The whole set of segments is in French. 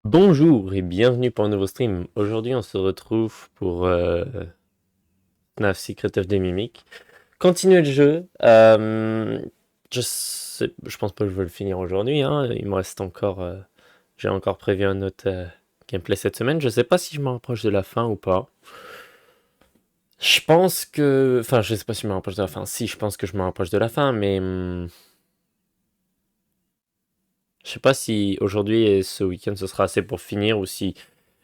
Bonjour et bienvenue pour un nouveau stream. Aujourd'hui, on se retrouve pour FNAF Secret of the Mimic. Continuer le jeu. Je pense pas que je vais le finir aujourd'hui, hein. Il me reste encore. J'ai encore prévu un autre gameplay cette semaine. Je sais pas si je me rapproche de la fin ou pas. Je pense que. Enfin, je sais pas si je me rapproche de la fin. Si, je pense que je me rapproche de la fin, mais. Je sais pas si aujourd'hui et ce week-end ce sera assez pour finir ou si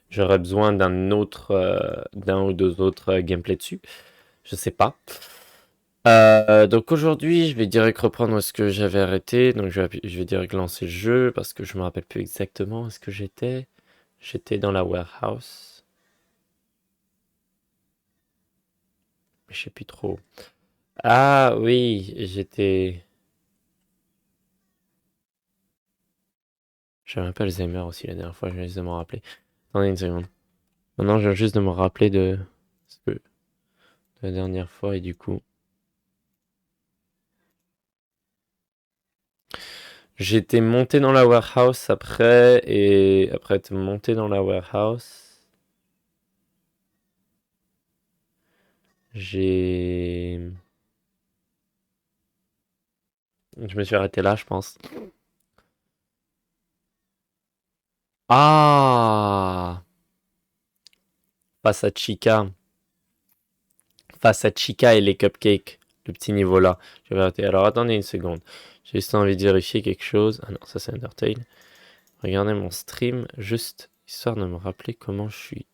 j'aurais besoin d'un ou deux autres gameplays dessus. Je sais pas. Donc aujourd'hui, je vais direct reprendre où est-ce que j'avais arrêté. Donc je vais direct lancer le jeu parce que je me rappelle plus exactement où est-ce que j'étais. J'étais dans la warehouse. Mais je sais plus trop. Ah oui, j'étais. J'avais un peu Alzheimer aussi la dernière fois, je viens juste de m'en rappeler. Attendez une seconde. Maintenant, je viens juste de me rappeler de la dernière fois et du coup. J'étais monté dans la warehouse après et après être monté dans la warehouse, j'ai je me suis arrêté là, je pense. Ah! Face à Chica. Face à Chica et les cupcakes. Le petit niveau là. J'avais arrêté. Alors attendez une seconde. J'ai juste envie de vérifier quelque chose. Ah non, ça c'est Undertale. Regardez mon stream, juste histoire de me rappeler comment je suis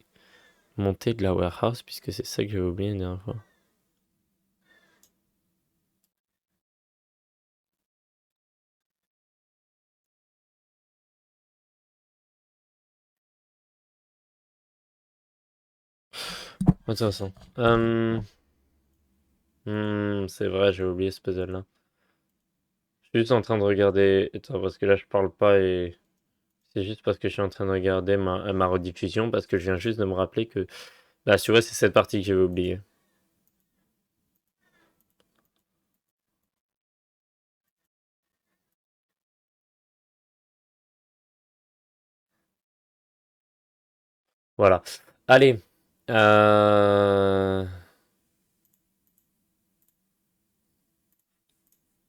monté de la warehouse, puisque c'est ça que j'avais oublié la dernière fois. De toute façon. C'est vrai, j'ai oublié ce puzzle-là. Je suis juste en train de regarder. Attends, parce que là, je parle pas et. C'est juste parce que je suis en train de regarder ma rediffusion, parce que je viens juste de me rappeler que. Bah, sur c'est cette partie que j'avais oubliée. Voilà. Allez. Euh...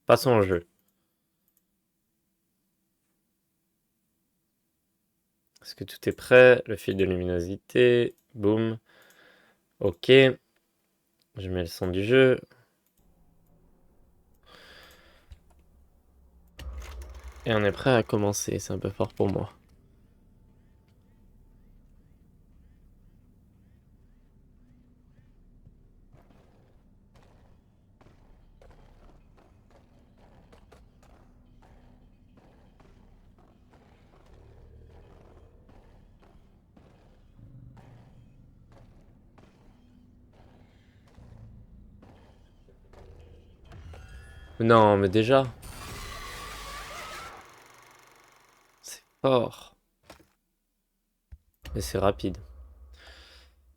Passons au jeu. Est-ce que tout est prêt? Le fil de luminosité. Boum. Ok. Je mets le son du jeu. Et on est prêt à commencer. C'est un peu fort pour moi. Non, mais déjà. C'est fort. Et c'est rapide.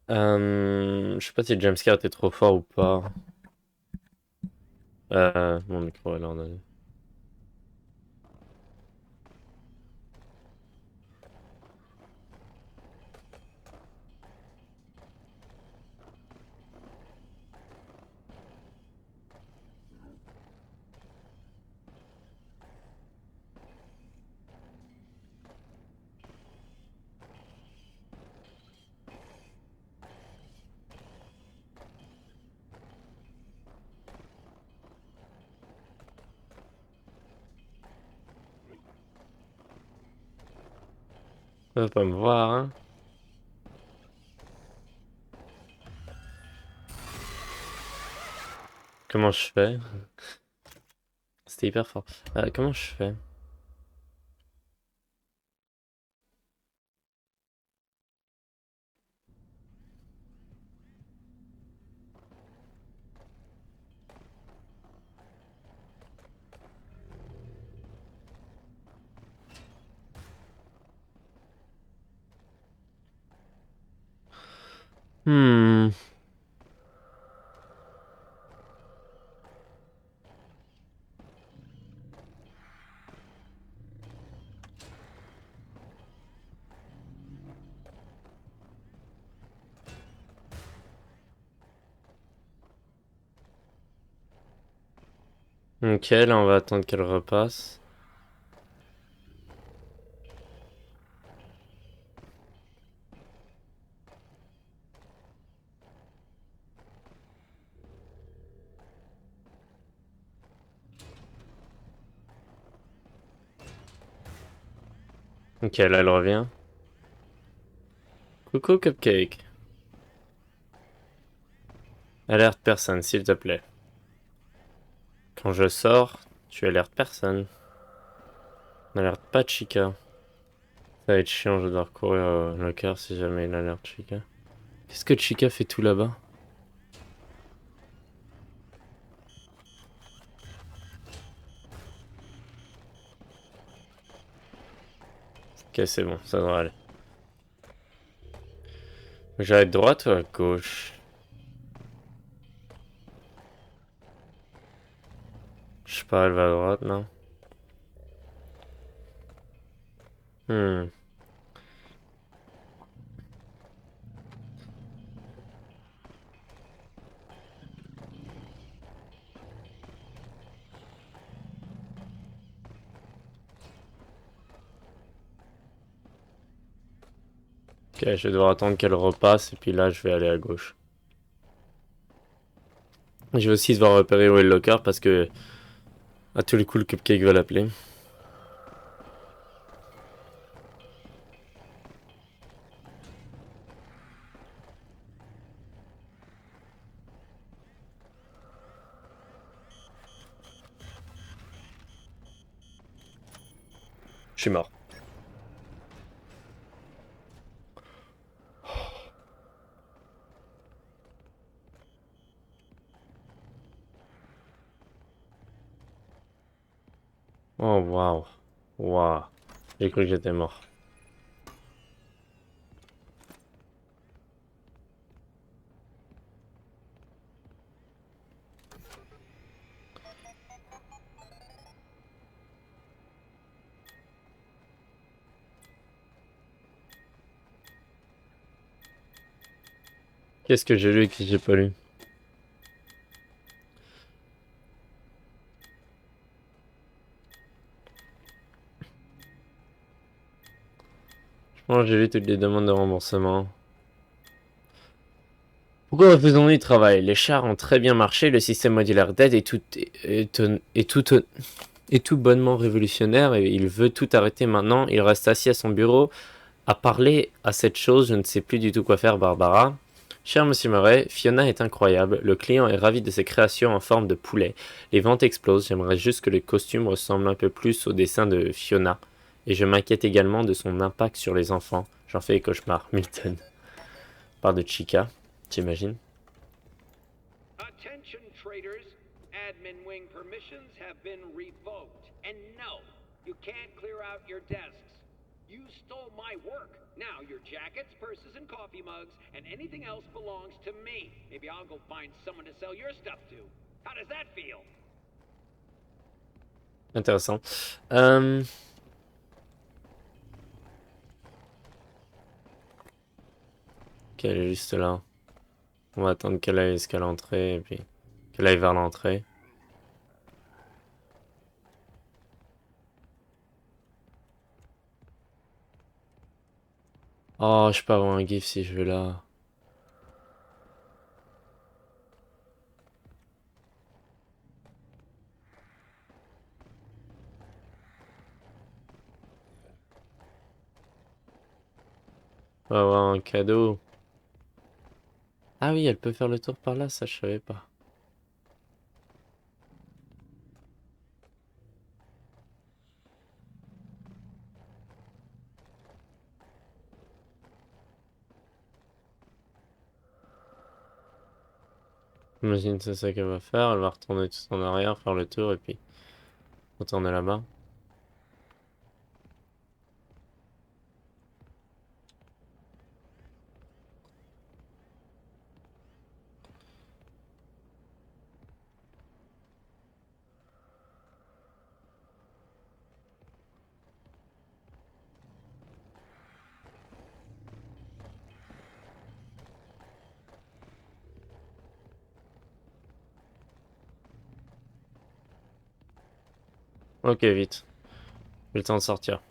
Je sais pas si le jumpscare était trop fort ou pas. Mon micro est là, on a... Ça va pas me voir, hein. Comment je fais? C'était hyper fort. Comment je fais? Hmm. Ok, là on va attendre qu'elle repasse. Ok, là elle revient. Coucou Cupcake. Alerte personne, s'il te plaît. Quand je sors, tu alertes personne. N'alerte pas Chica. Ça va être chiant, je dois recourir au locker si jamais il alerte Chica. Qu'est-ce que Chica fait tout là-bas? Ok, c'est bon, ça devrait aller. J'arrête droite ou à gauche? Je sais pas, elle va à droite, non? Hmm. Ok, je vais devoir attendre qu'elle repasse et puis là je vais aller à gauche. Je vais aussi devoir repérer où est le locker parce que à tous les coups le Cupcake va l'appeler. Je suis mort. Oh waouh. Waouh. J'ai cru que j'étais mort. Qu'est-ce que j'ai lu et que j'ai pas lu? Je pense que j'ai lu toutes les demandes de remboursement. Pourquoi refusons-nous du travail? Les chars ont très bien marché, le système modulaire d'aide est tout bonnement révolutionnaire et il veut tout arrêter maintenant. Il reste assis à son bureau à parler à cette chose, je ne sais plus du tout quoi faire, Barbara. Cher Monsieur Murray, Fiona est incroyable. Le client est ravi de ses créations en forme de poulet. Les ventes explosent. J'aimerais juste que les costumes ressemblent un peu plus au dessin de Fiona. Et je m'inquiète également de son impact sur les enfants. J'en fais des cauchemars. Milton. Part de Chica, j'imagine. Attention traders, admin wing permissions have been revoked. And no, you can't clear out your desks. You stole my work. Now your jackets, purses, and coffee mugs, and anything else belongs to me. Maybe I'll go find someone to sell your stuff to. How does that feel? Intéressant. Euh... Ok, elle est juste là. On va attendre qu'elle aille jusqu'à l'entrée et puis qu'elle aille vers l'entrée. Oh, je peux avoir un gif si je vais là. On va avoir un cadeau. Ah oui, elle peut faire le tour par là, ça je savais pas. Imagine c'est ça qu'elle va faire, elle va retourner tout en arrière, faire le tour et puis retourner là-bas. Ok, vite. J'ai le temps de sortir.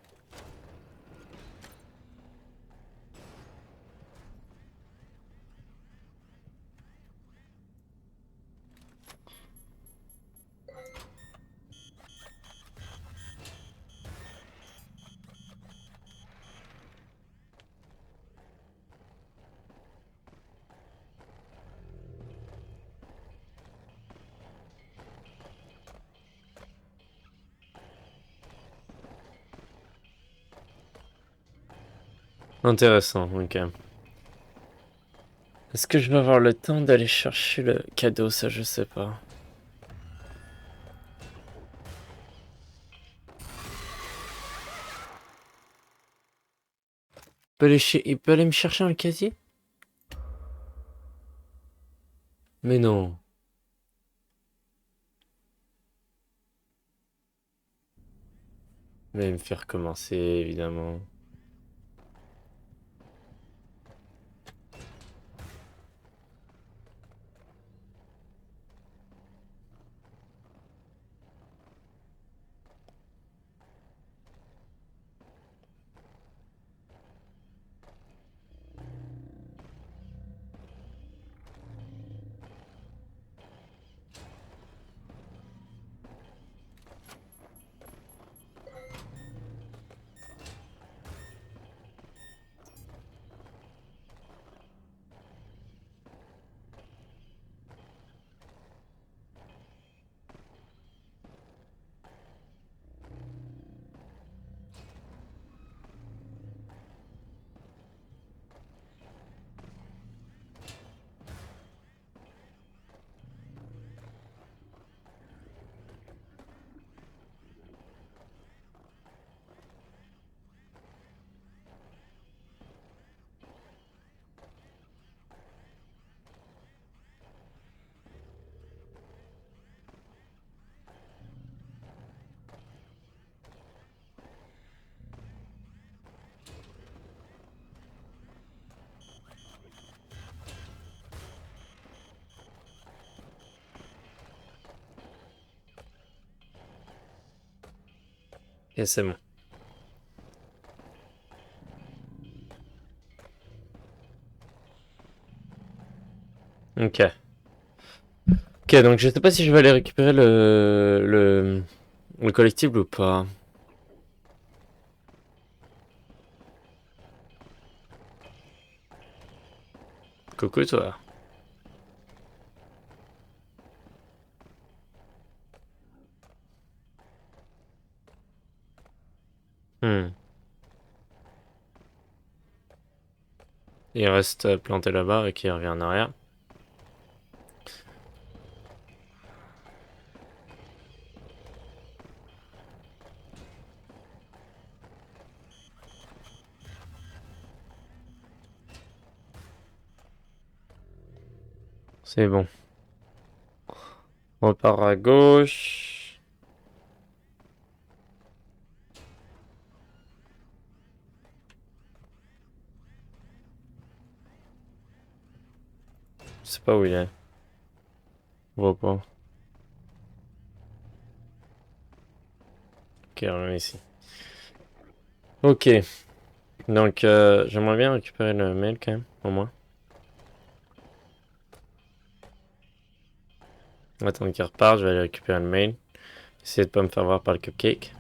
Intéressant, ok. Est-ce que je vais avoir le temps d'aller chercher le cadeau? Ça, je sais pas. Il peut aller me chercher un casier? Mais non. Mais me faire commencer, évidemment. Et c'est bon. Ok. Ok, donc je sais pas si je vais aller récupérer le collectible ou pas. Coucou toi. Hmm. Il reste planté là-bas et qui revient en arrière. C'est bon. On repart à gauche. Je sais pas où il est. On voit pas. Ok, on est ici. Ok. Donc, j'aimerais bien récupérer le mail quand même, au moins. Attendre qu'il reparte, je vais aller récupérer le mail. Essayer de pas me faire voir par le cupcake.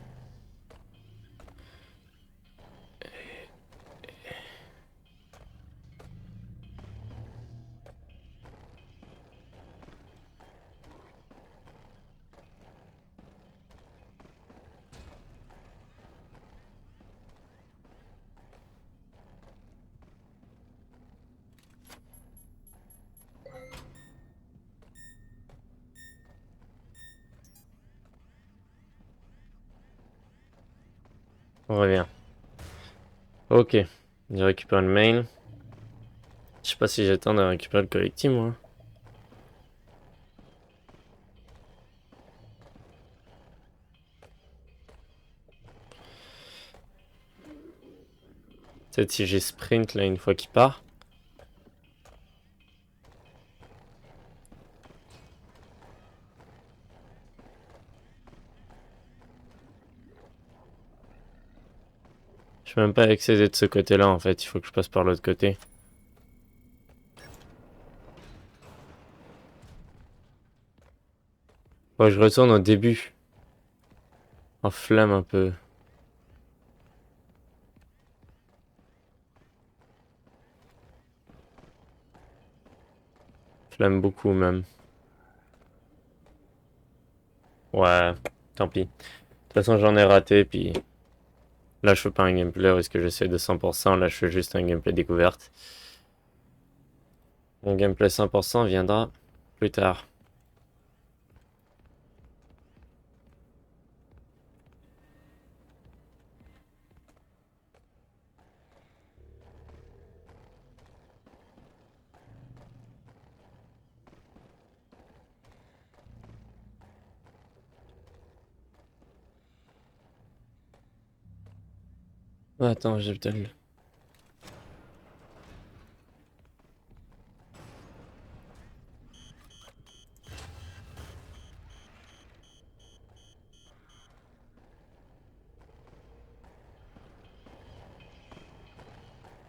On revient. Ok. J'ai récupéré le mail. Je sais pas si j'ai le temps de récupérer le collectif, moi. Peut-être si j'ai sprint là une fois qu'il part. Je peux même pas accéder de ce côté-là en fait, il faut que je passe par l'autre côté. Ouais, je retourne au début. En flamme un peu. Flamme beaucoup même. Ouais, tant pis. De toute façon, j'en ai raté, puis là, je fais pas un gameplay où est-ce que j'essaie de 100%, là, je fais juste un gameplay découverte. Mon gameplay 100% viendra plus tard. Attends, j'ai peut-être...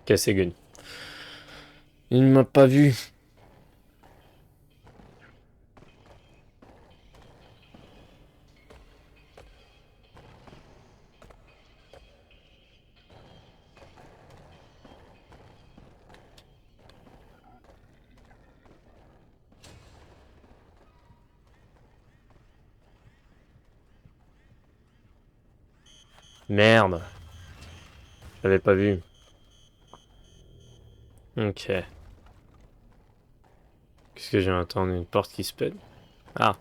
Ok, c'est good. Il ne m'a pas vu. Merde. Je l'avais pas vu. Ok. Qu'est-ce que j'ai entendu? Une porte qui se pète? Ah.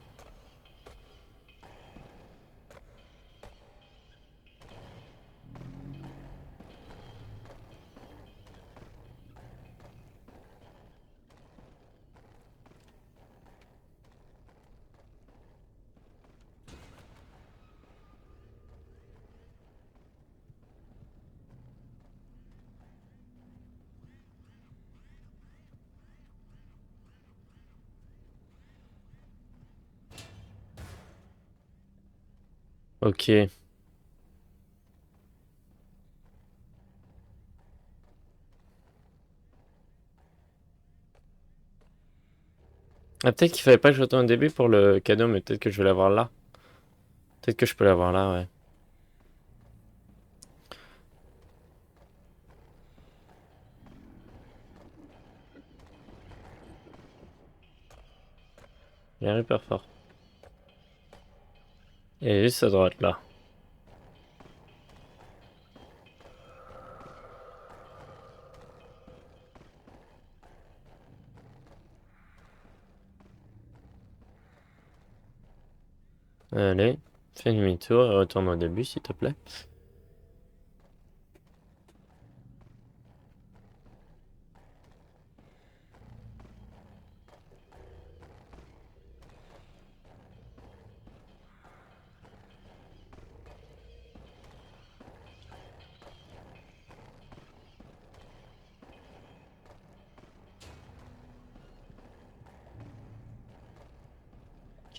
Ok. Ah, peut-être qu'il fallait pas que je retourne au début pour le cadeau, mais peut-être que je vais l'avoir là. Peut-être que je peux l'avoir là, ouais. Il est hyper fort. Et juste à droite, là. Allez. Fais demi-tour et retourne au début, s'il te plaît.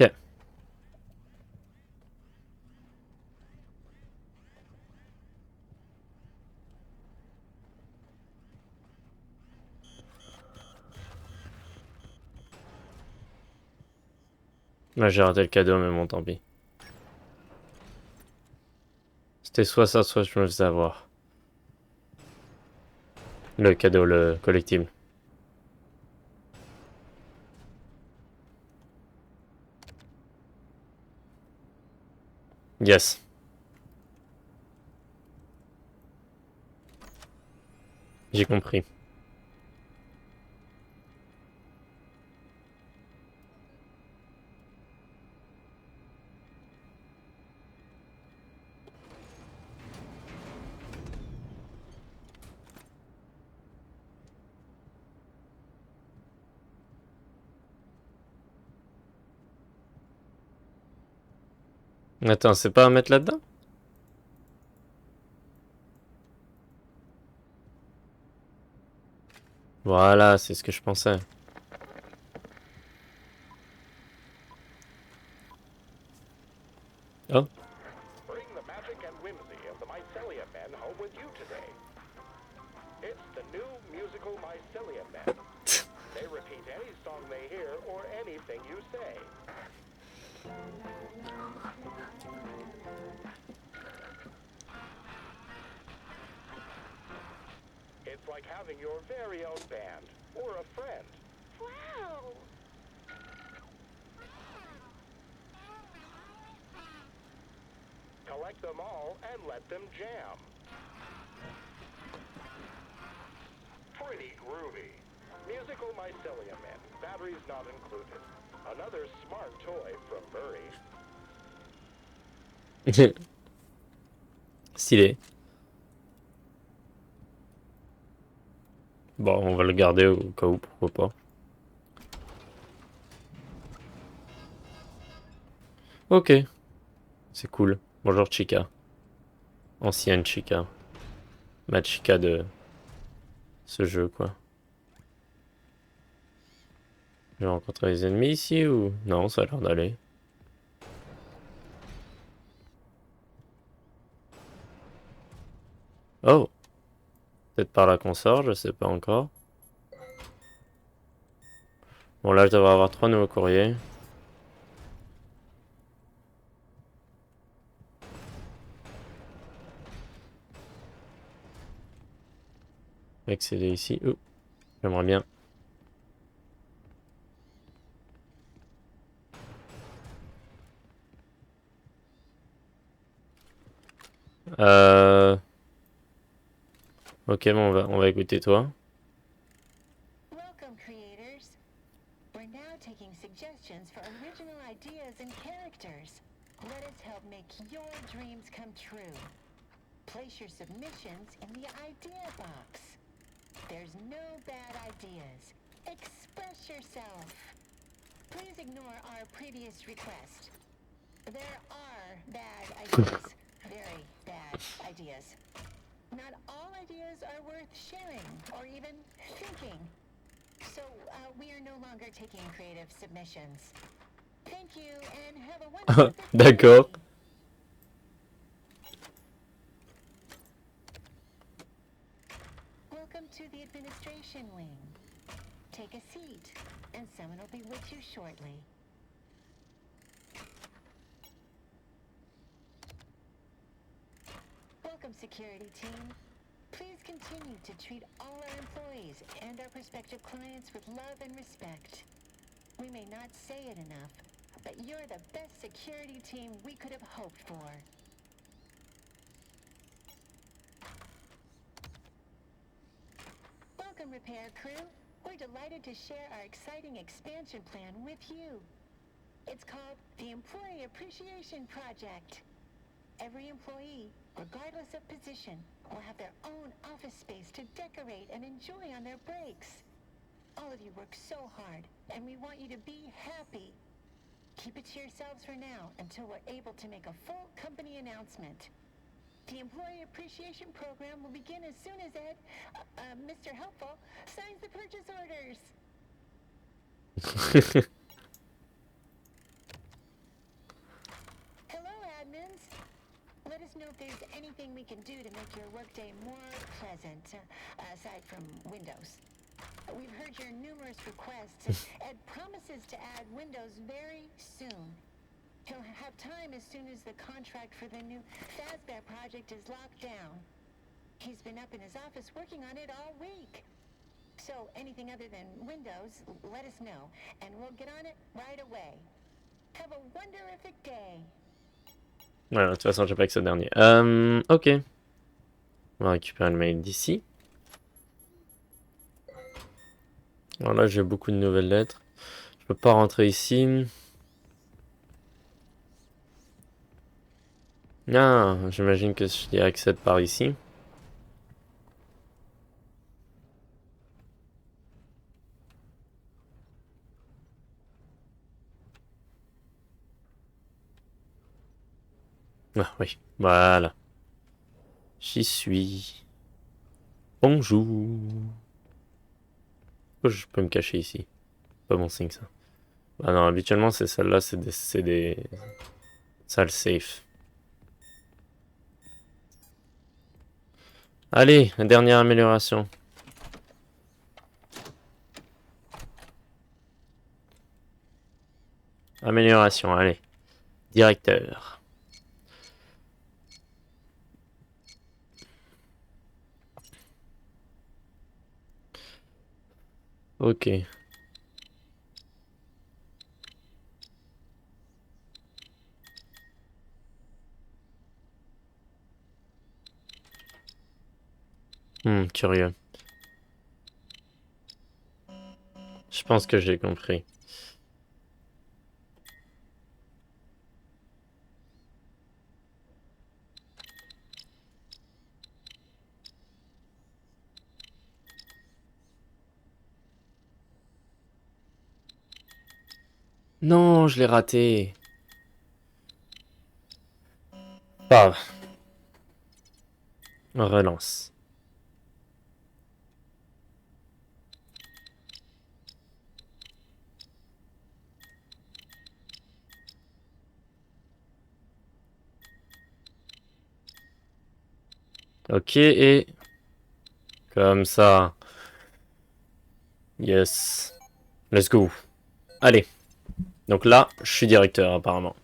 Ok. Là, j'ai raté le cadeau, mais bon, tant pis. C'était soit ça, soit je me faisais avoir. Le cadeau, le collectible. Yes. J'ai compris. Attends, c'est pas à mettre là-dedans? Voilà, c'est ce que je pensais. Oh. Bring the magic and whimsy of the Mycelia men home with you today. It's the new musical Mycelium Men. They repeat any song they hear or anything you say. It's like having your very own band or a friend. Wow! Collect them all and let them jam. Pretty groovy. Musical Mycelium Men. Batteries not included. Another smart toy from Murray. Stylé. Bon, on va le garder au cas où, pourquoi pas. Ok. C'est cool. Bonjour Chica. Ancienne Chica. Ma Chica de ce jeu, quoi. J'ai rencontré des ennemis ici ou... Non, ça a l'air d'aller. Oh. Peut-être par là qu'on sort, je sais pas encore. Bon, là, je devrais avoir 3 nouveaux courriers. Accéder ici. Oh. J'aimerais bien. Ok, bon, on va écouter toi. Welcome, creators. We're now taking suggestions for original ideas and characters. Let us help make your dreams come true. Place your submissions in the idea box. There's no bad ideas. Express yourself. Please ignore our previous request. There are bad ideas. Very bad ideas. Not all ideas are worth sharing or even thinking. So, we are no longer taking creative submissions. Thank you and have a wonderful D'accord. Welcome to the administration wing. Take a seat, and someone will be with you shortly. Welcome, security team. Please continue to treat all our employees and our prospective clients with love and respect. We may not say it enough, but you're the best security team we could have hoped for. Welcome, repair crew. We're delighted to share our exciting expansion plan with you. It's called the Employee Appreciation Project. Every employee, regardless of position, will have their own office space to decorate and enjoy on their breaks. All of you work so hard, and we want you to be happy. Keep it to yourselves for now until we're able to make a full company announcement. The Employee Appreciation Program will begin as soon as Mr. Helpful signs the purchase orders. Hello, admins. Let us know if there's anything we can do to make your workday more pleasant, aside from Windows. We've heard your numerous requests, and Ed promises to add Windows very soon. He'll have time as soon as the contract for the new Fazbear project is locked down. He's been up in his office working on it all week. So anything other than Windows, let us know, and we'll get on it right away. Have a wonderific day. Voilà, de toute façon, j'ai pas que ce dernier. Ok. On va récupérer le mail d'ici. Alors là, j'ai beaucoup de nouvelles lettres. Je peux pas rentrer ici. Ah, j'imagine que j'y accède par ici. Ah oui, voilà. J'y suis. Bonjour. Oh, je peux me cacher ici. Pas bon signe ça. Ah non, habituellement c'est celle-là, c'est des salles safe. Allez, la dernière amélioration. Amélioration, allez. Directeur. Ok. Curieux. Je pense que j'ai compris. Non, je l'ai raté. Pas grave. On relance. Ok, et... Comme ça. Yes. Let's go. Allez. Donc là, je suis directeur, apparemment.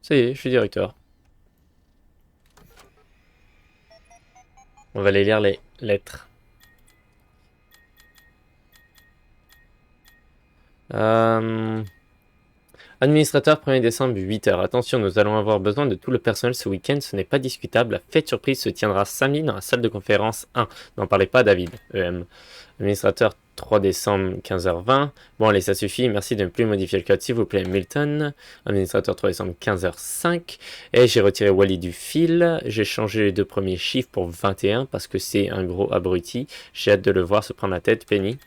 Ça y est, je suis directeur. On va aller lire les lettres. Administrateur, 1er décembre, 8h. Attention, nous allons avoir besoin de tout le personnel ce week-end, ce n'est pas discutable. La fête surprise se tiendra samedi dans la salle de conférence 1. N'en parlez pas, David. EM. Administrateur, 3 décembre, 15h20. Bon, allez, ça suffit. Merci de ne plus modifier le code, s'il vous plaît, Milton. Administrateur, 3 décembre, 15h05. Et j'ai retiré Wally du fil. J'ai changé les deux premiers chiffres pour 21 parce que c'est un gros abruti. J'ai hâte de le voir se prendre la tête, Penny.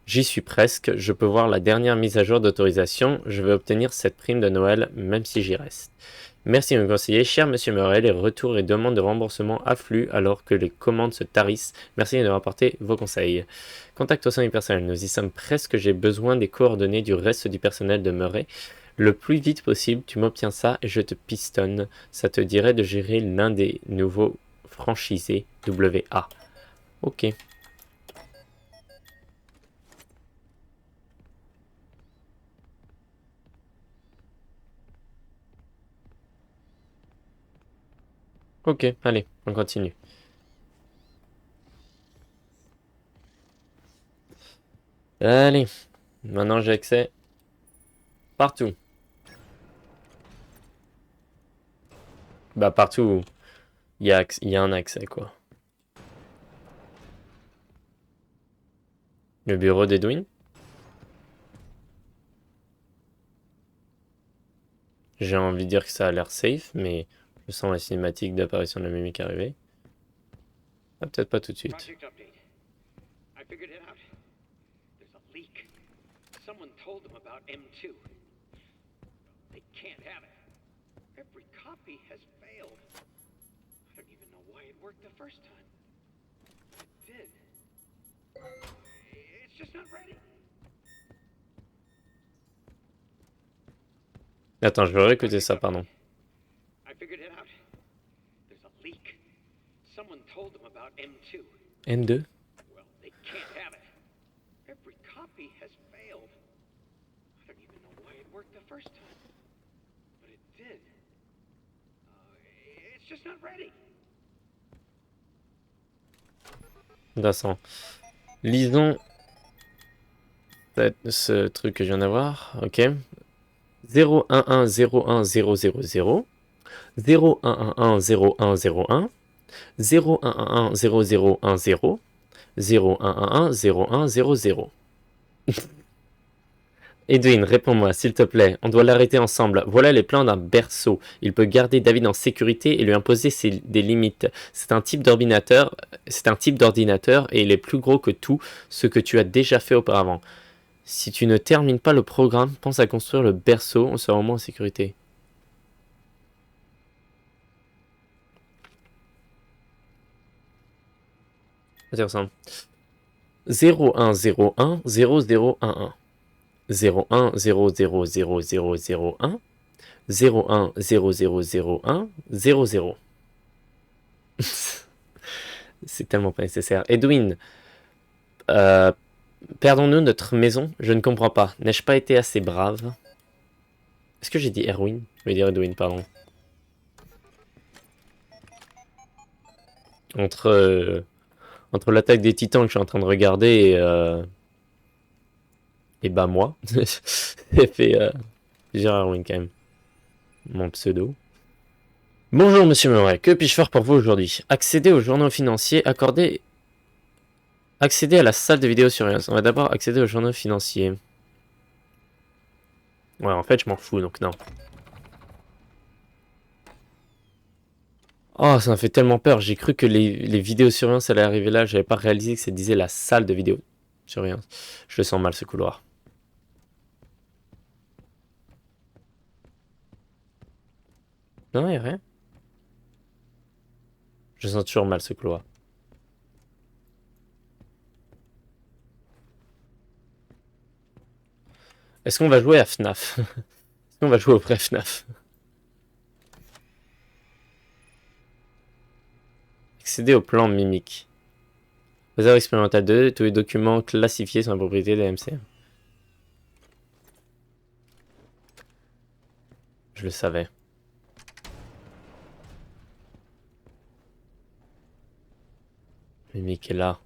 J'y suis presque, je peux voir la dernière mise à jour d'autorisation, je vais obtenir cette prime de Noël même si j'y reste. Merci de me conseiller, cher Monsieur Murray, les retours et demandes de remboursement affluent alors que les commandes se tarissent. Merci de me rapporter vos conseils. Contact au sein du personnel, nous y sommes presque, j'ai besoin des coordonnées du reste du personnel de Murray. Le plus vite possible, tu m'obtiens ça et je te pistonne. Ça te dirait de gérer l'un des nouveaux franchisés WA. Ok. Ok, allez, on continue. Allez, maintenant j'ai accès partout. Bah partout où il y a un accès quoi. Le bureau d'Edwin. J'ai envie de dire que ça a l'air safe, mais je sens la cinématique d'apparition de la mimique arriver. Ah, peut-être pas tout de suite. Project update. I figured it out. There's a leak. Someone told them about M2. They can't have it. Every copy has failed. I don't even know why it worked the first time. It did. It's just not ready. Attends, je vais réécouter ça, pardon. I figured it out. There's a leak. Someone told them about M2. M2. Well, they can't have it. Every copy has failed. I don't even know why it worked the first time. But it did. It's just not ready. Intéressant. Lisons ce truc que je viens d'avoir. Ok. 011010000 01110101 01110010 01110100. Edwin, réponds-moi, s'il te plaît. On doit l'arrêter ensemble. Voilà les plans d'un berceau. Il peut garder David en sécurité et lui imposer des limites. C'est un type d'ordinateur et il est plus gros que tout ce que tu as déjà fait auparavant. Si tu ne termines pas le programme, pense à construire le berceau, on sera au moins en sécurité. Intéressant. 01010011 01 000001 01 0001 00. C'est tellement pas nécessaire. Edwin, perdons-nous notre maison? Je ne comprends pas. N'ai-je pas été assez brave? Est-ce que j'ai dit Erwin? Je vais dire Edwin, pardon. Entre l'attaque des titans que je suis en train de regarder et bah moi, j'ai fait plusieurs Erwin quand même. Mon pseudo. Bonjour Monsieur Murray, que puis-je faire pour vous aujourd'hui? Accéder aux journaux financiers, accéder à la salle de vidéosurveillance. On va d'abord accéder aux journaux financiers. Ouais, en fait, je m'en fous, donc non. Oh, ça m'a fait tellement peur. J'ai cru que les vidéosurveillance allaient arriver là. J'avais pas réalisé que ça disait la salle de vidéosurveillance. Je le sens mal, ce couloir. Non, y'a rien. Je sens toujours mal, ce couloir. Est-ce qu'on va jouer à FNAF? Est-ce qu'on va jouer au vrai FNAF? Accéder au plan mimique. Réserve expérimentale 2, tous les documents classifiés sont la propriété de la MC. Je le savais. Mimique est là.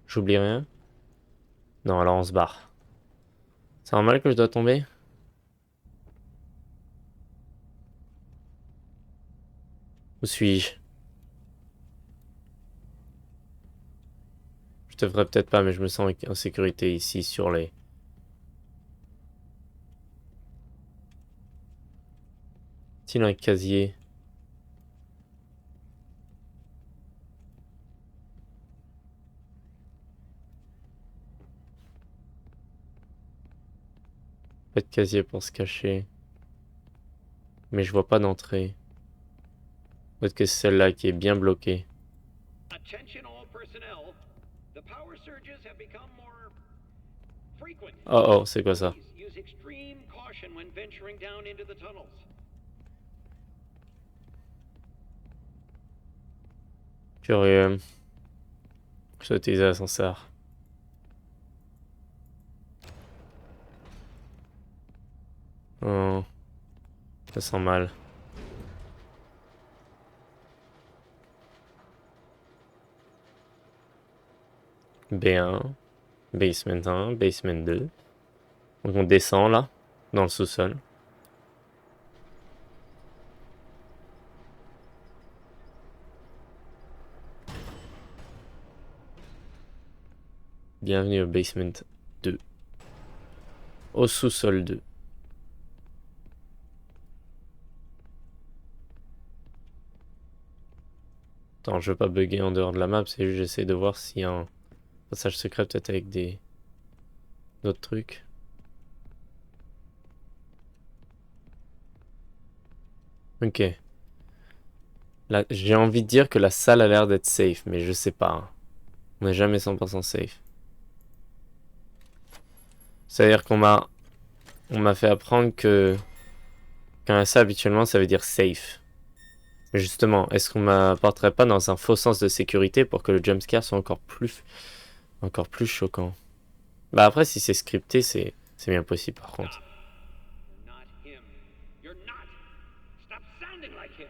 J'oublie rien? Non, alors on se barre. C'est normal que je dois tomber? Où suis-je? Je devrais peut-être pas, mais je me sens en sécurité ici sur les... Est-il un casier? Pas de casier pour se cacher. Mais je vois pas d'entrée. Peut-être que c'est celle-là qui est bien bloquée. Attention all personnel. The power surges have become more frequent. Oh oh, c'est quoi ça? Please use extreme caution when venturing down into the tunnels. Curieux. Je vais utiliser l'ascenseur. Oh. Ça sent mal. B1. Basement 1. Basement 2. Donc on descend là. Dans le sous-sol. Bienvenue au basement 2. Au sous-sol 2. Attends, je veux pas bugger en dehors de la map, c'est juste j'essaie de voir s'il y a un passage secret peut-être avec des... d'autres trucs. Ok. Là, j'ai envie de dire que la salle a l'air d'être safe, mais je sais pas. Hein. On n'est jamais 100% safe. C'est-à-dire qu'on m'a fait apprendre que quand ça habituellement ça veut dire safe. Mais justement, est-ce qu'on m'apporterait pas dans un faux sens de sécurité pour que le jumpscare soit encore plus choquant? Bah après si c'est scripté c'est bien possible par contre. You're not him. You're not. Stop sounding like him.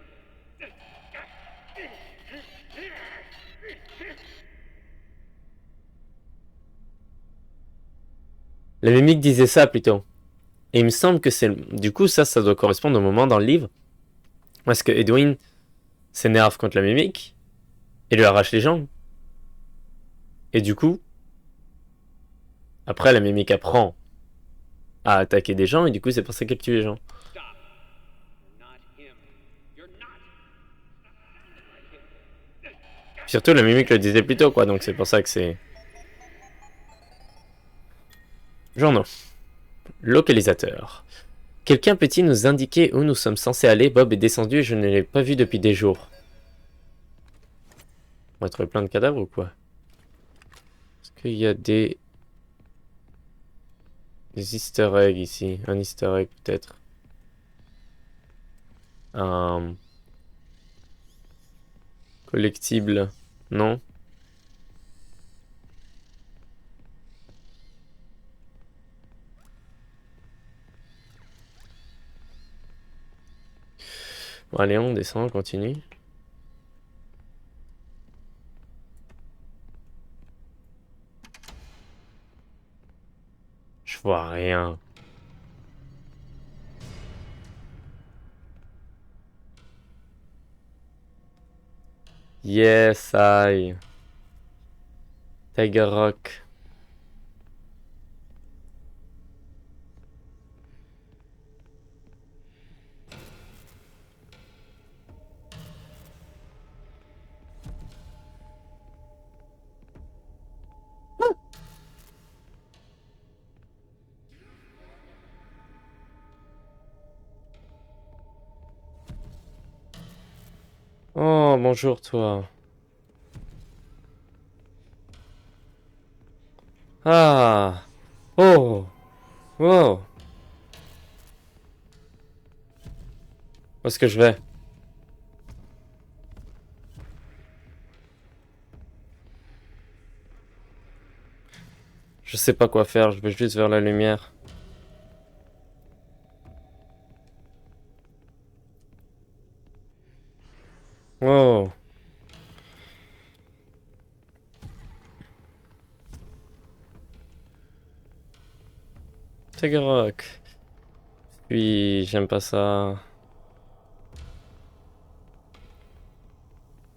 La mimique disait ça plutôt. Et il me semble que c'est... Du coup ça doit correspondre au moment dans le livre. Parce que Edwin s'énerve contre la mimique et lui arrache les jambes. Et du coup, après la mimique apprend à attaquer des gens et du coup c'est pour ça qu'elle tue les gens. Stop. You're not him. You're not. Stop sounding like him. Surtout la mimique le disait plus tôt quoi, donc c'est pour ça que c'est... Journaux. Localisateur. Quelqu'un peut-il nous indiquer où nous sommes censés aller? Bob est descendu et je ne l'ai pas vu depuis des jours. On va trouver plein de cadavres ou quoi? Est-ce qu'il y a des easter eggs ici? Un easter egg peut-être. Un collectible? Non? Bon, allez, on descend, on continue. Je vois rien. Yes, I. Tiger Rock. Oh, bonjour toi. Ah. Oh. Oh. Où est-ce que je vais? Je sais pas quoi faire, je vais juste vers la lumière. Oh. Tiger Rock. Puis, j'aime pas ça.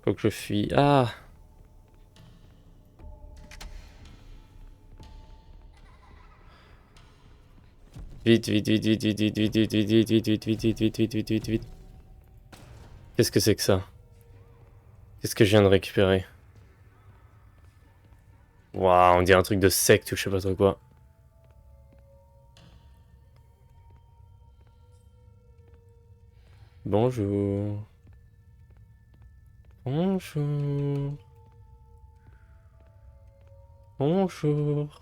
Faut que je fuis. Ah. Vite, vite, vite, vite, vite, vite, vite, vite, vite, vite, vite, vite, vite, vite, vite, vite, vite, vite. Qu'est-ce que c'est que ça? Qu'est-ce que je viens de récupérer? Waouh, on dirait un truc de secte ou je sais pas trop quoi. Bonjour. Bonjour. Bonjour.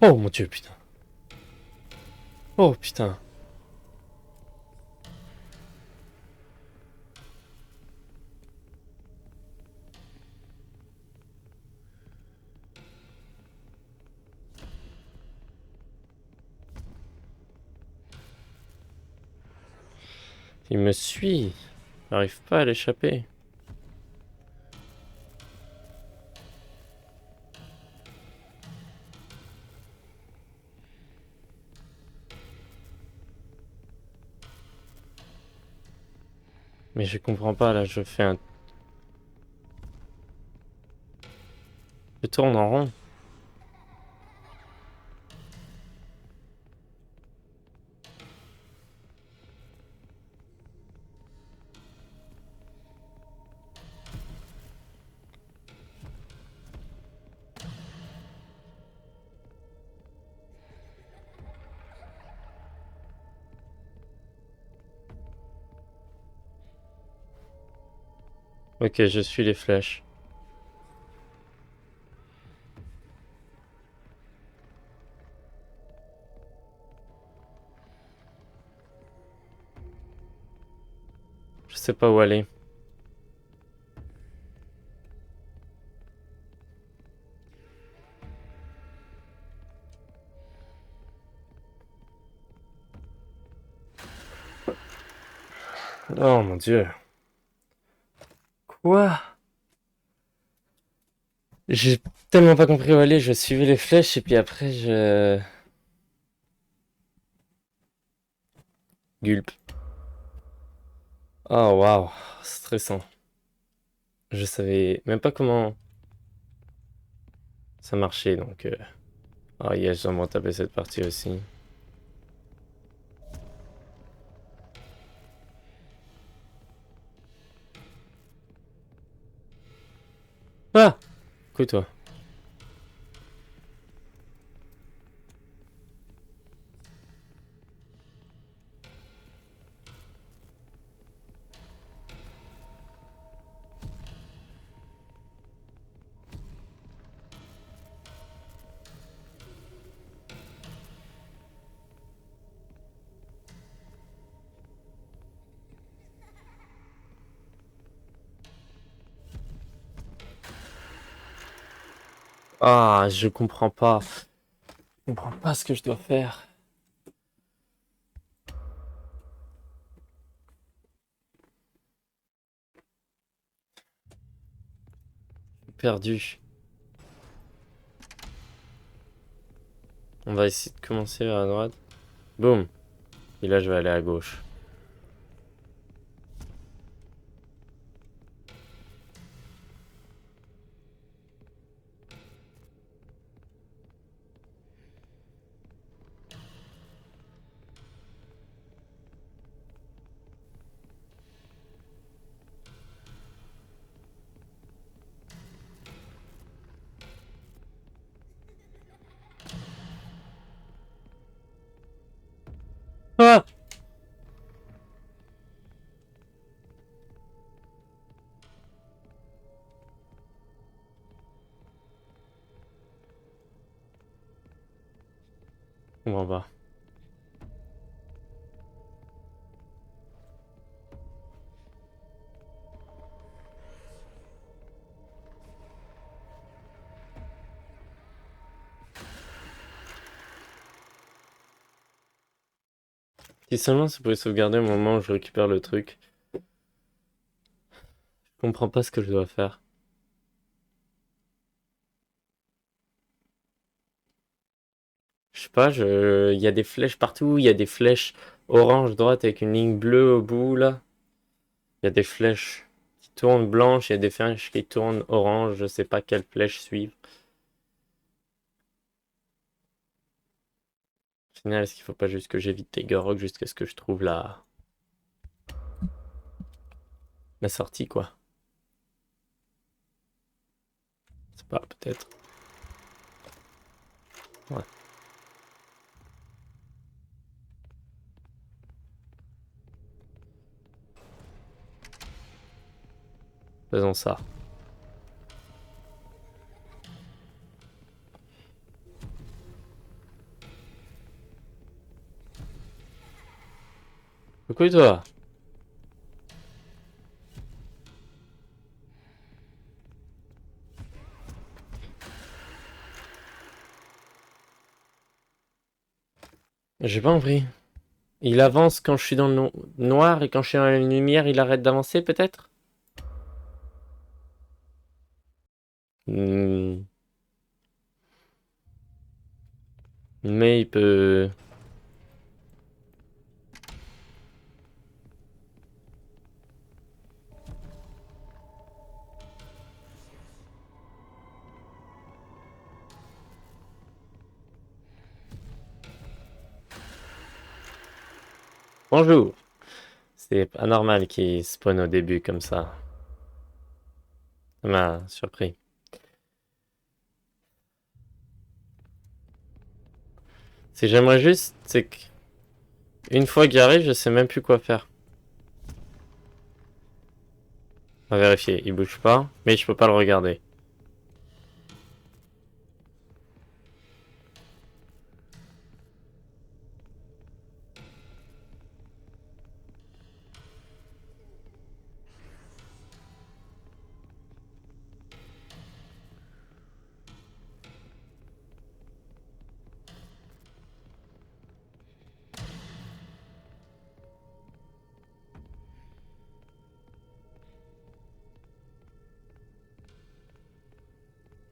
Oh mon dieu, putain. Oh putain. Il me suit. J'arrive pas à l'échapper. Mais je comprends pas, là, je fais un... Je tourne en rond. Ok, je suis les flèches. Je sais pas où aller. Oh mon dieu. Quoi? J'ai tellement pas compris où aller, je suivais les flèches et puis après je... Gulp. Oh waouh, stressant. Je savais même pas comment ça marchait donc... Oh yes, j'ai vraiment tapé cette partie aussi. Ah! Écoute-toi. Ah, je comprends pas. Je comprends pas ce que je dois faire. Perdu. On va essayer de commencer à droite. Boum. Et là, je vais aller à gauche. Ah! On va en bas. Si seulement ça pouvait sauvegarder au moment où je récupère le truc. Je comprends pas ce que je dois faire. Je sais pas, il y a des flèches partout, il y a des flèches orange droite avec une ligne bleue au bout là. Il y a des flèches qui tournent blanches, il y a des flèches qui tournent orange, je sais pas quelle flèche suivre. Au final, est-ce qu'il faut pas juste que j'évite les Gorok jusqu'à ce que je trouve la sortie quoi. C'est pas, peut-être. Ouais, faisons ça. Coucou toi. J'ai pas compris. Il avance quand je suis dans le noir et quand je suis dans la lumière, il arrête d'avancer peut-être? Hmm. Mais il peut... Bonjour. C'est pas normal qu'il spawn au début comme ça. Ça m'a surpris. Si j'aimerais juste, c'est que une fois qu'il arrive, je sais même plus quoi faire. On va vérifier, il bouge pas, mais je peux pas le regarder.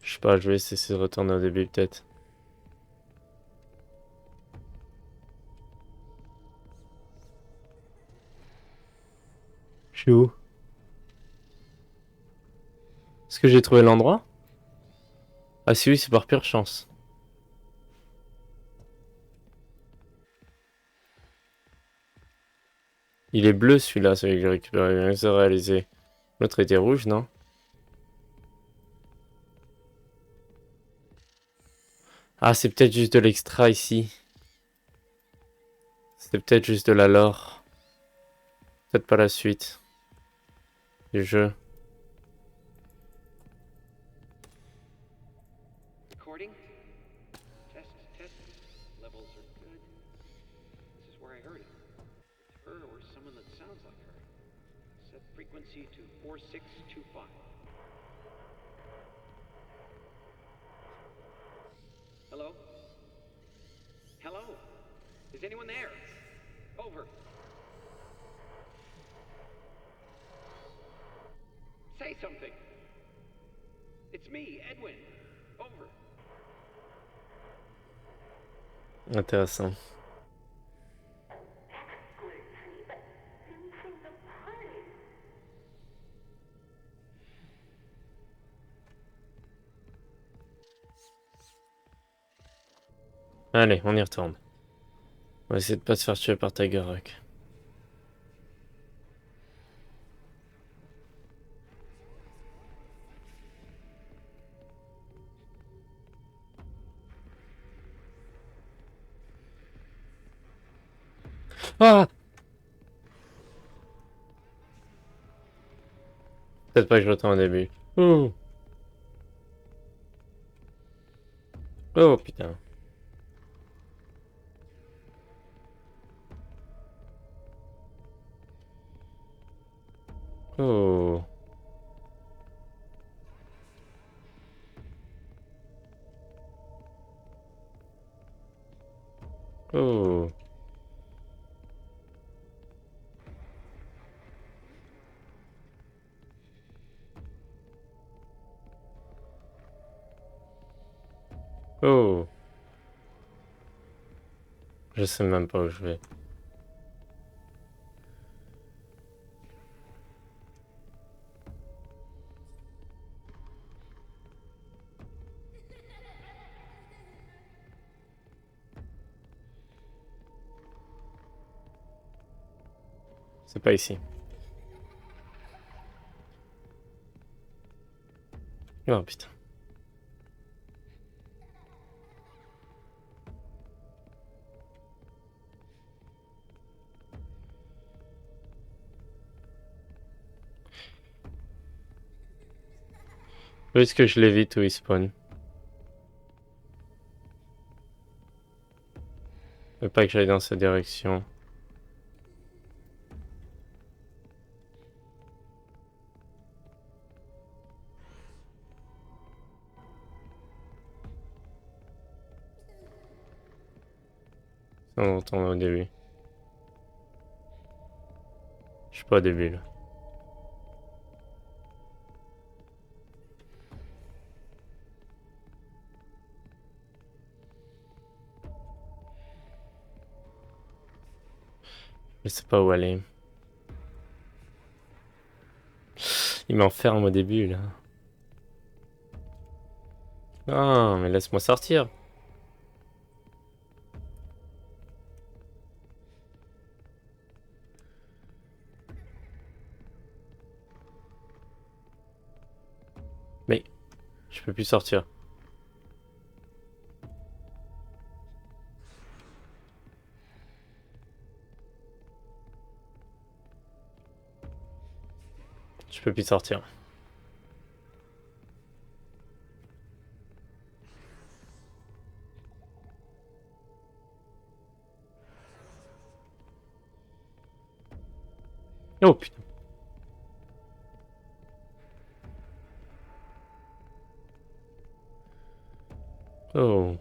Je sais pas, je vais essayer de retourner au début peut-être. Je suis où? Est-ce que j'ai trouvé l'endroit? Ah si oui, c'est par pure chance. Il est bleu celui-là, celui que j'ai récupéré, bien que c'est réalisé. L'autre était rouge, non? Ah, c'est peut-être juste de l'extra ici. C'est peut-être juste de la lore. Peut-être pas la suite du jeu. Recording. Test, test. Levels are good. This is where I heard it. It's her or someone that sounds like her. Set frequency to 4625. Hello? Hello? Is anyone there? Over. Say something. It's me, Edwin. Over. Intéressant. Allez, on y retourne. On va essayer de pas se faire tuer par Tiger Rock. Ah! Peut-être pas que je retourne au début. Oh! Oh putain. Oh. Oh. Oh. Je sais même pas où je vais. C'est pas ici. Oh putain. Où est-ce que je l'évite où il spawn? Faut pas que j'aille dans cette direction. On retourne au début. Je suis pas au début là. Je sais pas où aller. Il m'enferme au début là. Ah, mais laisse-moi sortir. Mais je peux plus sortir. Je peux plus sortir. Oh putain. Oh.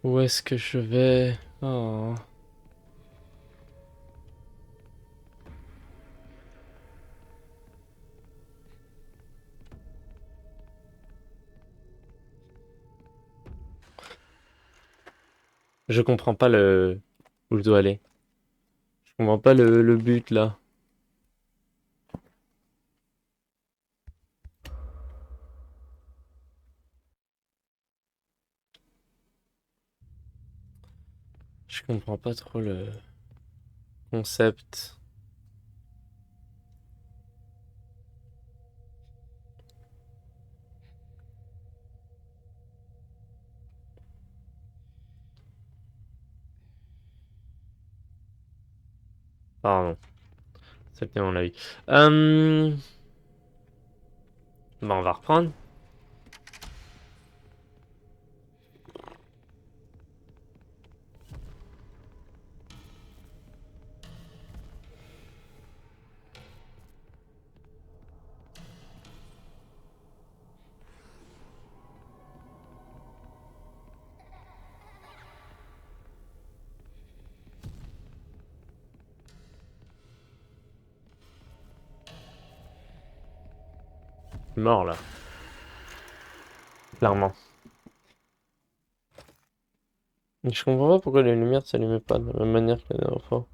Où est-ce que je vais? Oh. Je comprends pas le... où je dois aller. Je comprends pas le but là. Je comprends pas trop le concept. Pardon, c'est bien mon avis. Bon, on va reprendre. Mort là. Clairement. Je comprends pas pourquoi les lumières s'allumaient pas de la même manière que la dernière fois.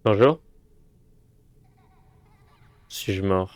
Bonjour. Suis-je mort?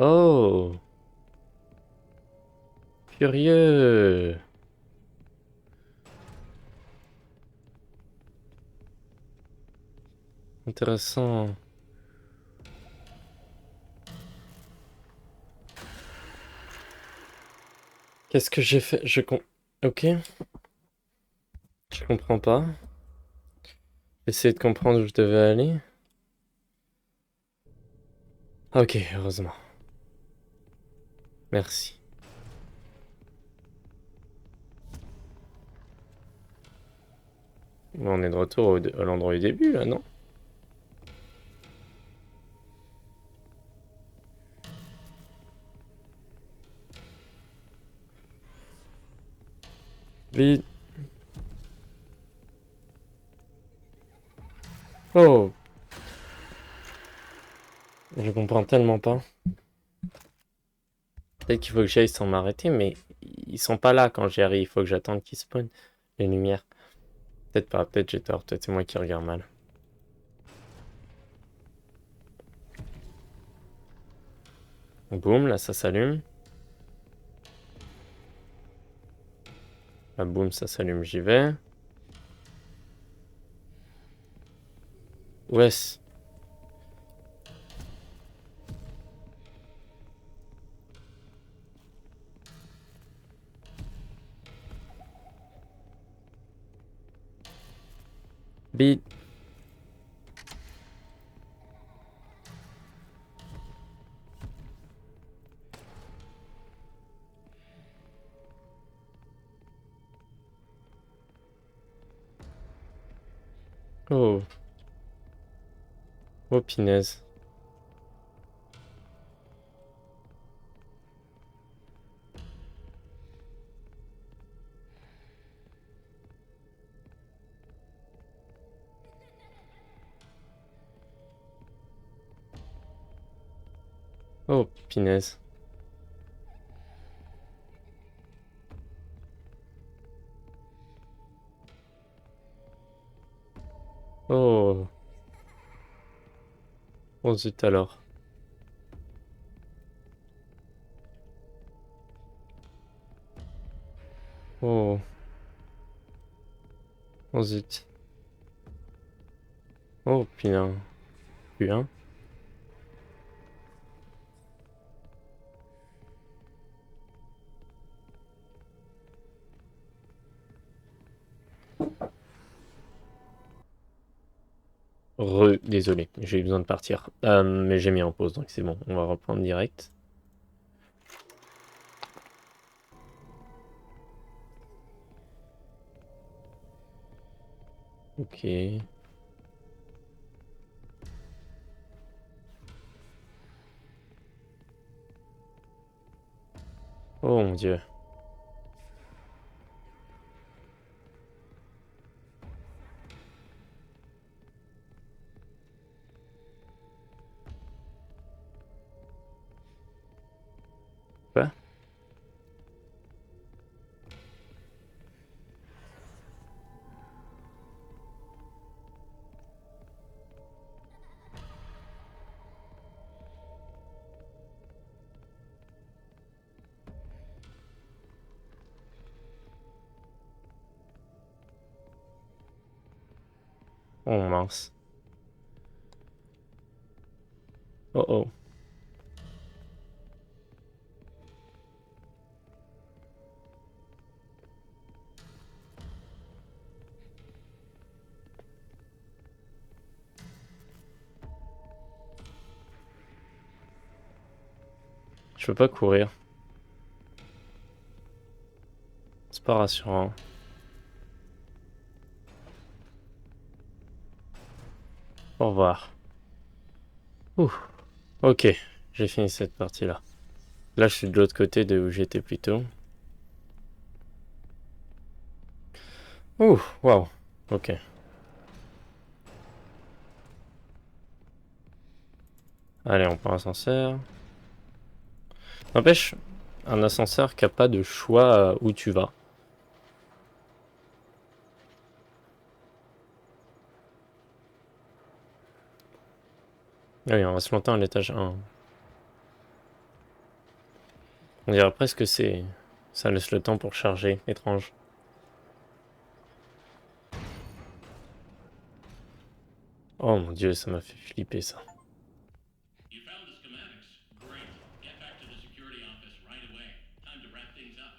Oh, curieux. Intéressant. Qu'est-ce que j'ai fait? Ok, je comprends pas. Essayer de comprendre où je devais aller. Ok, heureusement. Merci. Bon, on est de retour à l'endroit du début, là, non? Vite. Oh, je comprends tellement pas. Peut-être qu'il faut que j'aille sans m'arrêter, mais ils sont pas là quand j'y arrive. Il faut que j'attende qu'ils spawnent, les lumières. Peut-être pas, peut-être j'ai tort, peut-être c'est moi qui regarde mal. Boum, là ça s'allume. Là, boum, ça s'allume, j'y vais. Ouais. Bit. Oh. Oh, punaise. Oh, punaise. Oh. Oh, zut alors. Oh. Oh, zut. Oh, putain. Putain. Désolé, j'ai eu besoin de partir. Mais j'ai mis en pause, donc c'est bon. On va reprendre direct. Ok. Oh mon Dieu. Quoi? Oh mince. Oh oh. Je peux pas courir. C'est pas rassurant. Au revoir. Ouh. Ok, j'ai fini cette partie-là. Là, je suis de l'autre côté de où j'étais plus tôt. Ouh, waouh. Ok. Allez, on prend l'ascenseur. N'empêche, un ascenseur qui a pas de choix où tu vas. Ah oui, on reste longtemps à l'étage 1. On dirait presque que c'est... Ça laisse le temps pour charger, étrange. Oh mon dieu, ça m'a fait flipper ça. You found the schematics? Great. Get back to the security office right away. Time to wrap things up.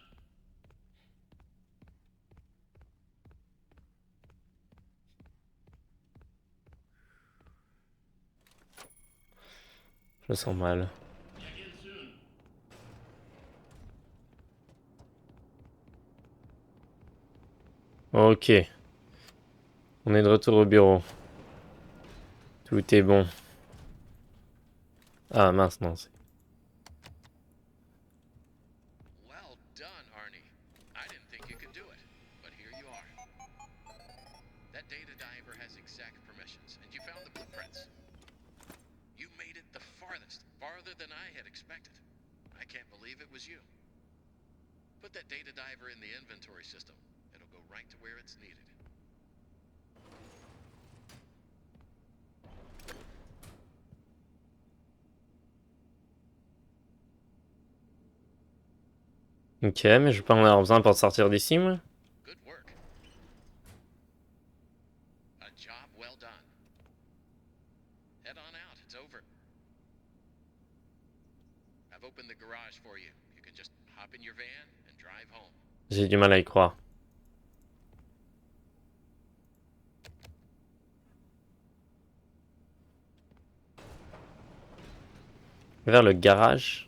Je me sens mal. Check in soon. Ok. On est de retour au bureau. Tout est bon. Ah mince, non. Well done, Arnie. I didn't think you could do it, but here you are. That data diver has exact permissions, and you found the blueprints. You made it the farthest, farther than I had expected. I can't believe it was you. Put that data diver in the inventory system. It'll go right to where it's needed. Ok, mais je vais pas en avoir besoin pour sortir d'ici, moi. Good work. A job well done. Head on out, it's over. I've opened the garage for you. You can just hop in your van and drive home. J'ai du mal à y croire. Vers le garage.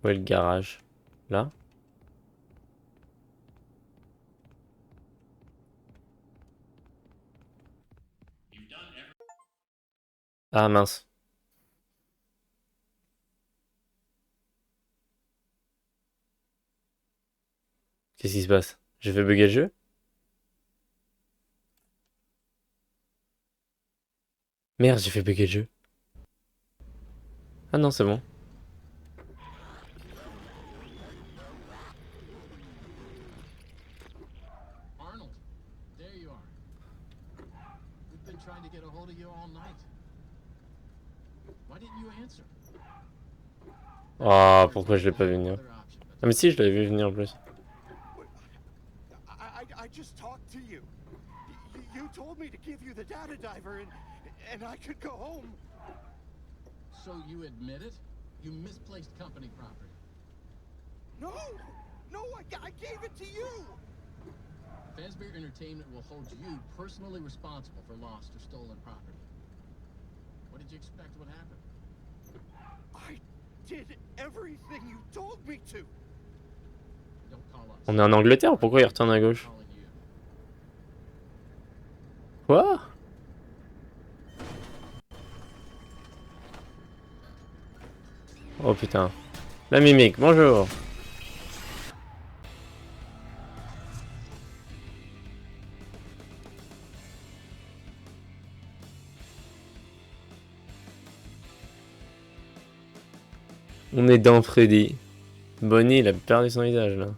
Où est le garage? Là? You've done everything. Ah mince. Qu'est-ce qui se passe? J'ai fait bugger le jeu? Merde, j'ai fait bugger le jeu. Ah non, c'est bon. Arnold, there you are. We've been trying to get a hold of you all night. Why didn't you answer? Oh, pourquoi je l'ai pas vu venir? Ah mais si, je l'avais vu venir en plus. I just talked to you. You told me to give you the data diver and I could go home. So you admit it? You misplaced company property. No! No, I gave it to you! Fazbear Entertainment will hold you personally responsible for lost or stolen property. What did you expect would happen? I did everything you told me to. Don't call us. On est en Angleterre, pourquoi il retourne à gauche? Calling you. Quoi? Oh putain. La mimique, bonjour. On est dans Freddy. Bonnie, il a perdu son visage là.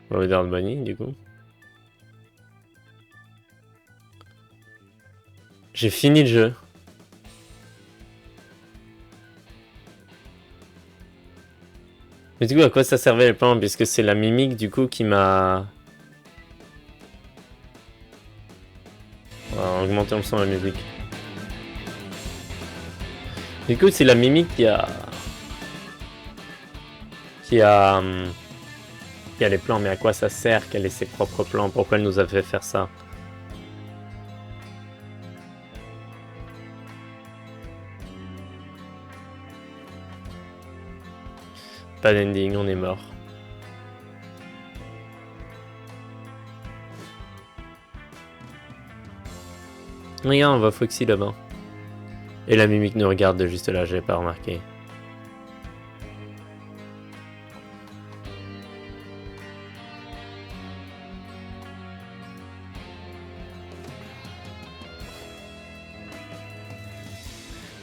On va regarder Bonnie du coup. J'ai fini le jeu. Mais du coup, à quoi ça servait le plan? Puisque c'est la mimique du coup qui m'a... On va augmenter le son de la musique. Du coup, c'est la mimique qui a les plans, mais à quoi ça sert qu'elle ait ses propres plans? Pourquoi elle nous a fait faire ça? Pas d'ending, on est mort. Regarde, on voit Foxy là-bas. Et la mimique nous regarde de juste là, j'ai pas remarqué.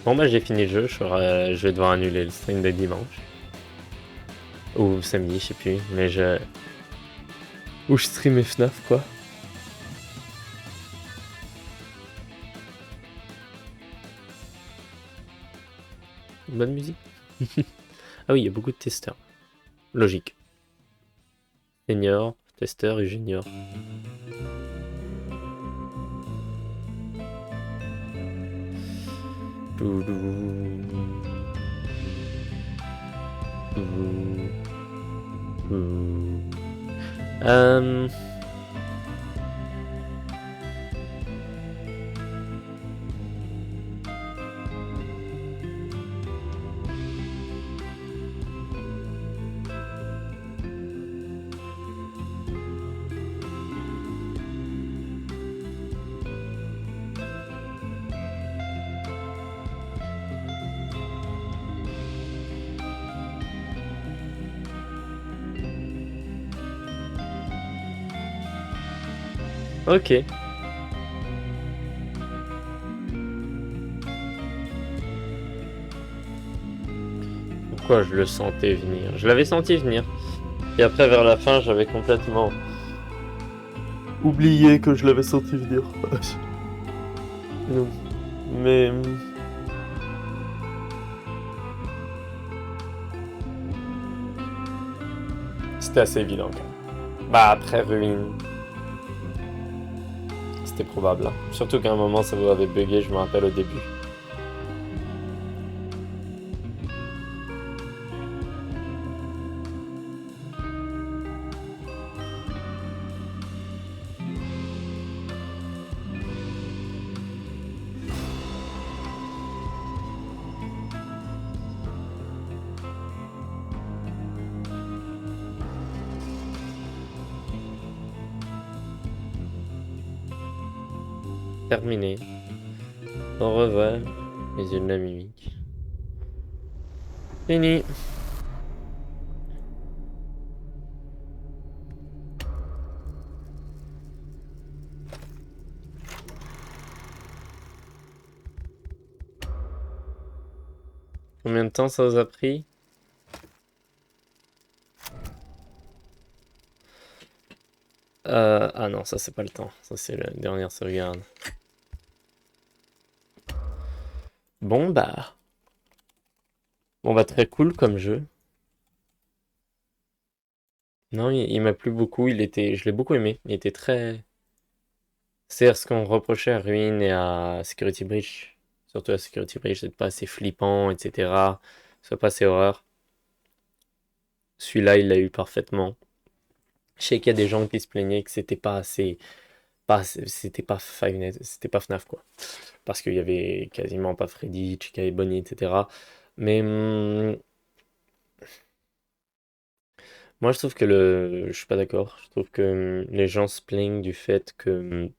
Bon bah j'ai fini le jeu, je vais devoir annuler le stream de dimanche. Ou samedi, je sais plus, mais Ou je stream FNAF quoi. Bonne musique. Ah oui, il y a beaucoup de testeurs. Logique. Senior, testeur et junior. Ok. Pourquoi je le sentais venir? Je l'avais senti venir. Et après, vers la fin, j'avais complètement oublié que je l'avais senti venir. Non. Mais... C'était assez évident quand même. Bah après Ruine... C'était probable. Hein. Surtout qu'à un moment, ça vous avait bugué, je me rappelle au début. Terminé. Au revoir, les yeux de la mimique. Fini. Combien de temps ça vous a pris? Ah non, ça c'est pas le temps. Ça c'est la dernière sauvegarde. Bon bah... très cool comme jeu. Non, il m'a plu beaucoup, je l'ai beaucoup aimé. Il était très... C'est ce qu'on reprochait à Ruin et à Security Breach. Surtout à Security Breach, d'être pas assez flippant, etc. Soit pas assez horreur. Celui-là, il l'a eu parfaitement. Je sais qu'il y a des gens qui se plaignaient que c'était pas assez, c'était pas Five Nights, c'était pas FNAF quoi, parce qu'il y avait quasiment pas Freddy, Chica et Bonnie, etc. Mais moi, je trouve que je suis pas d'accord. Je trouve que les gens se plaignent du fait que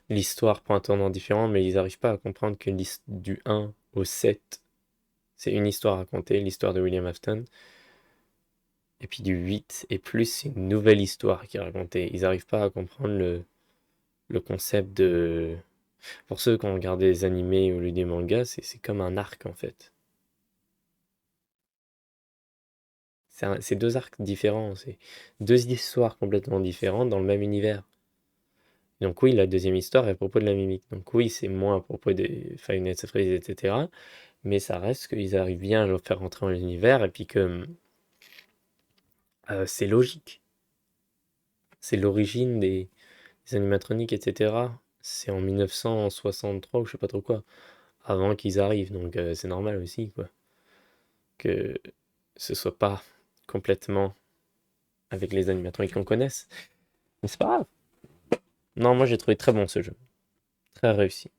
l'histoire prend un tournant différent, mais ils n'arrivent pas à comprendre que du 1 au 7, c'est une histoire à raconter, l'histoire de William Afton. Et puis du 8 et plus, c'est une nouvelle histoire qui est racontée. Ils n'arrivent pas à comprendre le concept de... Pour ceux qui ont regardé des animés ou lu des mangas, c'est comme un arc en fait. C'est deux arcs différents, c'est deux histoires complètement différentes dans le même univers. Donc oui, la deuxième histoire est à propos de la mimique. Donc oui, c'est moins à propos des Five Nights at Freddy's, etc. Mais ça reste qu'ils arrivent bien à le faire rentrer dans l'univers et puis que c'est logique. C'est l'origine des animatroniques, etc. C'est en 1963 ou je sais pas trop quoi, avant qu'ils arrivent. Donc c'est normal aussi, quoi. Que ce soit pas complètement avec les animatroniques qu'on connaisse. Mais c'est pas grave. Non, moi j'ai trouvé très bon ce jeu. Très réussi.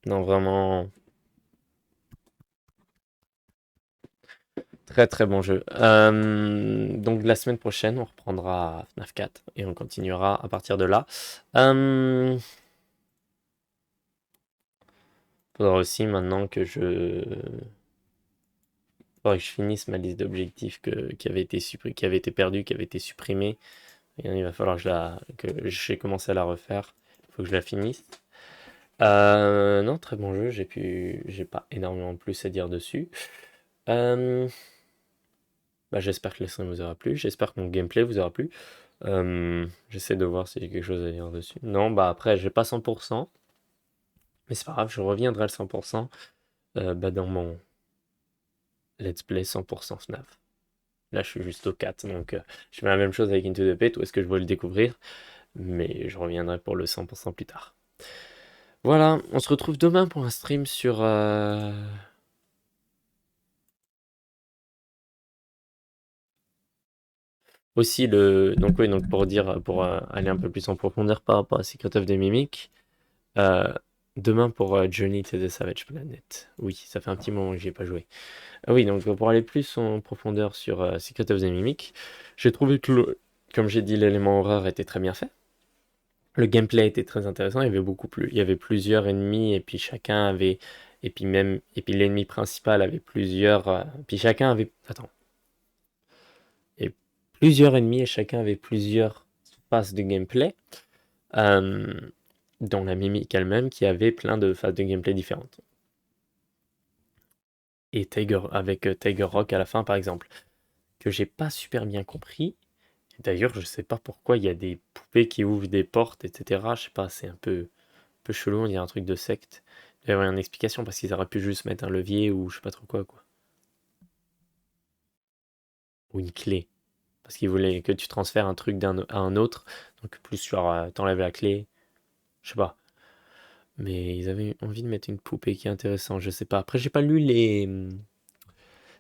Non, vraiment. Très très bon jeu. Donc la semaine prochaine, on reprendra FNAF 4 et on continuera à partir de là. Faudra aussi maintenant que faudra que je finisse ma liste d'objectifs qui avait été qui avait été perdue, qui avait été supprimée. Et il va falloir que j'ai commencé à la refaire. Il faut que je la finisse. Non, très bon jeu. J'ai pas énormément plus à dire dessus. Bah, j'espère que le stream vous aura plu. J'espère que mon gameplay vous aura plu. J'essaie de voir si j'ai quelque chose à dire dessus. Non, bah après, j'ai pas 100%. Mais c'est pas grave, je reviendrai à 100% bah, dans mon Let's Play 100% FNAF. Là, je suis juste au 4, donc je fais la même chose avec Into the Pit, où est-ce que je veux le découvrir. Mais je reviendrai pour le 100% plus tard. Voilà, on se retrouve demain pour un stream sur... Aussi Donc oui, donc pour dire, pour aller un peu plus en profondeur par rapport à Secret of the Mimic, demain pour Journey to the Savage Planet. Oui, ça fait un petit moment que j'y ai pas joué. Ah oui, donc pour aller plus en profondeur sur Secret of the Mimic, j'ai trouvé que, comme j'ai dit, l'élément horreur était très bien fait. Le gameplay était très intéressant, il y avait plusieurs ennemis et puis chacun avait et puis l'ennemi principal avait plusieurs puis chacun avait et plusieurs ennemis et chacun avait plusieurs phases de gameplay dont la mimique elle-même qui avait plein de phases de gameplay différentes. Et avec Tiger Rock à la fin par exemple, que j'ai pas super bien compris. D'ailleurs, je sais pas pourquoi il y a des poupées qui ouvrent des portes, etc. Je sais pas, c'est un peu chelou, on dirait un truc de secte. Il y avoir une explication parce qu'ils auraient pu juste mettre un levier ou je sais pas trop quoi. Ou une clé. Parce qu'ils voulaient que tu transfères un truc à un autre. Donc plus genre t'enlèves la clé. Je sais pas. Mais ils avaient envie de mettre une poupée qui est intéressante, je sais pas. Après, j'ai pas lu les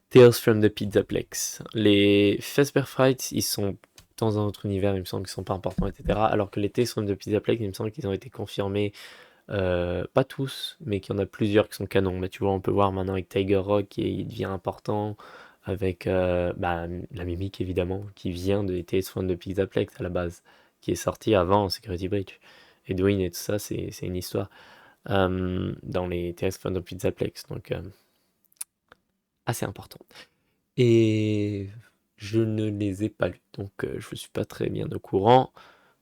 Tales from the Pizzaplex. Les Vesper Frights, ils sont dans un autre univers, il me semble qu'ils sont pas importants, etc. Alors que les Tales from the Pizzaplex, il me semble qu'ils ont été confirmés. Pas tous, mais qu'il y en a plusieurs qui sont canons. Mais tu vois, on peut voir maintenant avec Tiger Rock, et il devient important. Avec la mimique, évidemment, qui vient de Tales from the Pizzaplex à la base, qui est sorti avant Security Breach. Edwin et tout ça, c'est une histoire dans les Tales from the Pizzaplex. Donc, assez important. Et je ne les ai pas lus, donc je ne suis pas très bien au courant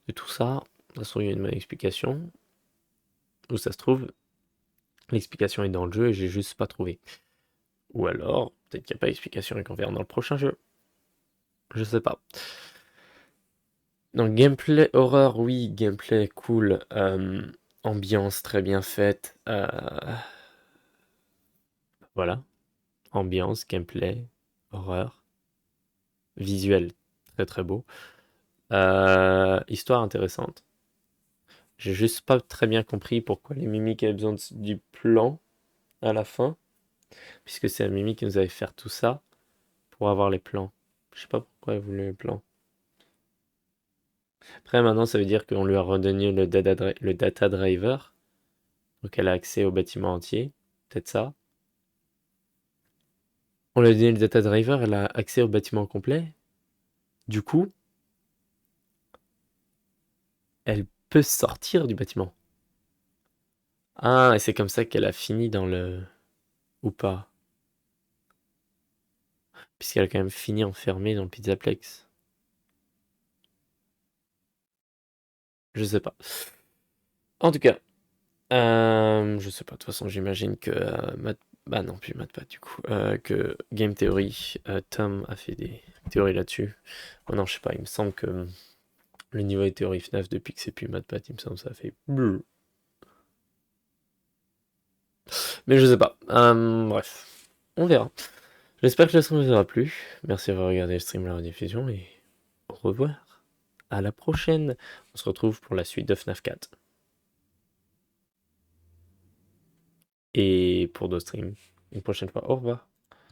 de tout ça. De toute façon, il y a une bonne explication. Où ça se trouve, l'explication est dans le jeu et j'ai juste pas trouvé. Ou alors, peut-être qu'il n'y a pas d'explication et qu'on verra dans le prochain jeu. Je sais pas. Donc, gameplay horreur, oui, gameplay cool. Ambiance très bien faite. Voilà. Ambiance, gameplay, horreur. Visuel, très très beau. Histoire intéressante. J'ai juste pas très bien compris pourquoi les mimiques avaient besoin du plan à la fin. Puisque c'est la mimique qui nous avait fait tout ça. pour avoir les plans. Je sais pas pourquoi elle voulait les plans. Après, maintenant, ça veut dire qu'on lui a redonné le data driver. Donc, elle a accès au bâtiment entier. Peut-être ça. On lui a donné le data driver, elle a accès au bâtiment complet. Du coup, elle peut sortir du bâtiment. Ah, et c'est comme ça qu'elle a fini dans le... Ou pas. Puisqu'elle a quand même fini enfermée dans le Pizzaplex. Je sais pas. En tout cas, je sais pas. De toute façon, j'imagine que bah non, plus MatPat du coup. Que Game Theory, Tom a fait des théories là-dessus. Oh non, je sais pas. Il me semble que le niveau des théories FNAF depuis que c'est plus MatPat, il me semble que ça fait. Mais je sais pas. Bref, on verra. J'espère que le stream vous aura plu. Merci d'avoir regardé le stream, la rediffusion, et au revoir. À la prochaine. On se retrouve pour la suite de FNAF 4. Et pour d'autres streams une prochaine fois. Au revoir.